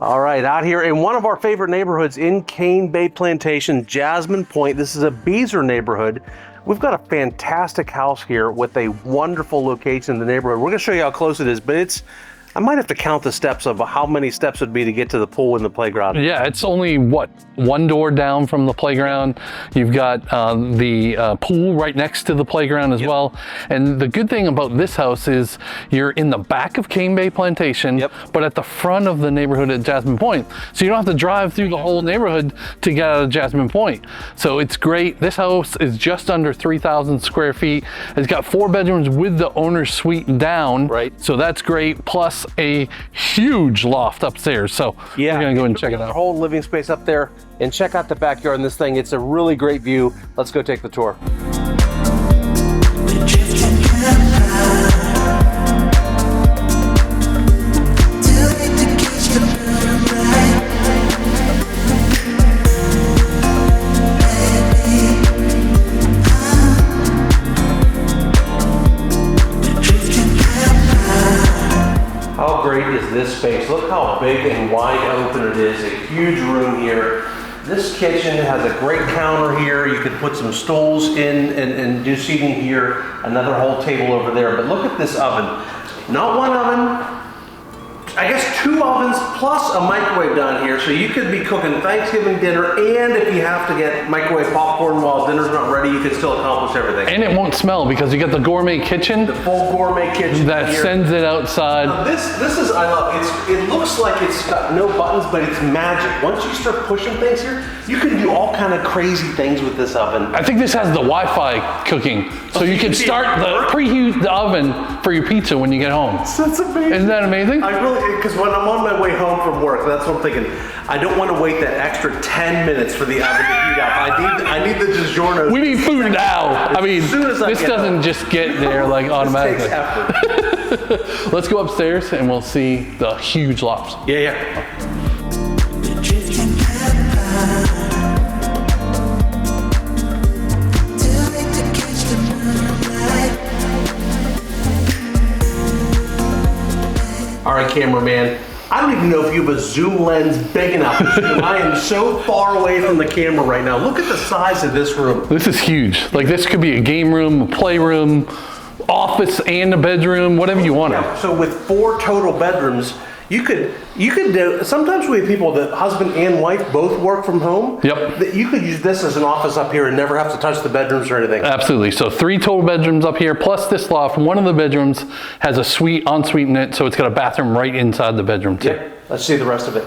All right, out here in one of our favorite neighborhoods in Cane Bay Plantation, Jasmine Point. This is a Beezer neighborhood. We've got a fantastic house here with a wonderful location in the neighborhood. We're gonna show you how close it is, but I might have to count the steps of how many steps would be to get to the pool and the playground. Yeah, it's only, what, one door down from the playground. You've got the pool right next to the playground as well. And the good thing about this house is you're in the back of Cane Bay Plantation, but at the front of the neighborhood at Jasmine Point. So you don't have to drive through the whole neighborhood to get out of Jasmine Point. So it's great. This house is just under 3,000 square feet. It's got 4 bedrooms with the owner's suite down. Right. So that's great. Plus a huge loft upstairs. So we're gonna go and check it out. Whole living space up there, and check out the backyard in this thing. It's a really great view. Let's go take the tour. How great is this space? Look how big and wide open it is. A huge room here. This kitchen has a great counter here. You could put some stools in and do seating here. Another whole table over there. But look at this oven. Not one oven, I guess 2 ovens plus a microwave down here. So you could be cooking Thanksgiving dinner, and if you have to get microwave popcorn while dinner's not ready, you can still accomplish everything. And it won't smell because you got the gourmet kitchen. The full gourmet kitchen that here. sends it outside. Now this is, I love, it looks like it's got no buttons, but it's magic. Once you start pushing things here, you can do all kind of crazy things with this oven. I think this has the Wi-Fi cooking. So you can start preheat the oven for your pizza when you get home. That's amazing. Isn't that amazing? I really, because when I'm on my way home from work, that's what I'm thinking. I don't want to wait that extra 10 minutes for the oven to heat up. I need the DiGiorno. We need food now. I mean, this doesn't just get there like automatically. This takes effort. Let's go upstairs and we'll see the huge loft. Yeah. All right, cameraman. I don't even know if you have a zoom lens big enough to zoom. I am so far away from the camera right now. Look at the size of this room. This is huge. Like, this could be a game room, a playroom, office and a bedroom, whatever you want. Yeah, so with 4 total bedrooms, you could do, sometimes we have people that husband and wife both work from home. Yep. You could use this as an office up here and never have to touch the bedrooms or anything. Absolutely. So 3 total bedrooms up here, plus this loft. One of the bedrooms has a suite, ensuite in it, so it's got a bathroom right inside the bedroom too. Yeah. Let's see the rest of it.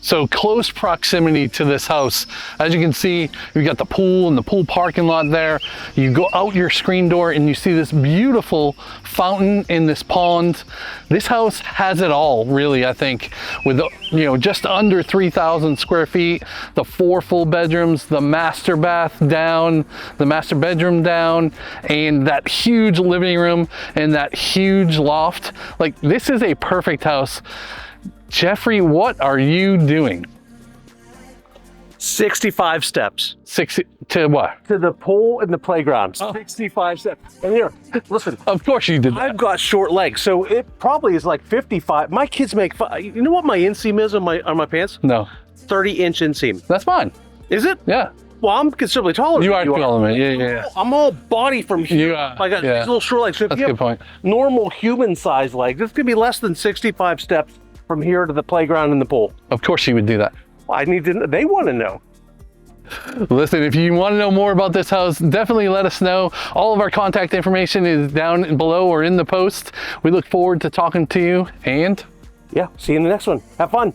So close proximity to this house. As you can see, you've got the pool and the pool parking lot there. You go out your screen door and you see this beautiful fountain in this pond. This house has it all, really, I think, with, just under 3,000 square feet, the 4 full bedrooms, the master bath down, the master bedroom down, and that huge living room and that huge loft. Like, this is a perfect house. Jeffrey, what are you doing? 65 steps. 60 to what? To the pool and the playground. 65 steps. And here, listen. Of course you did that. I've got short legs, so it probably is like 55. My kids make, you know what my inseam is on my pants? No. 30-inch inseam. That's fine. Is it? Yeah. Well, I'm considerably taller. You are taller, man. Yeah. I'm all body from here. I got these little short legs. So if that's you a good point. Normal human size legs, it's gonna be less than 65 steps from here to the playground and the pool? Of course she would do that. I need to, they want to know. Listen, if you want to know more about this house, definitely let us know. All of our contact information is down below or in the post. We look forward to talking to you, and yeah, see you in the next one. Have fun.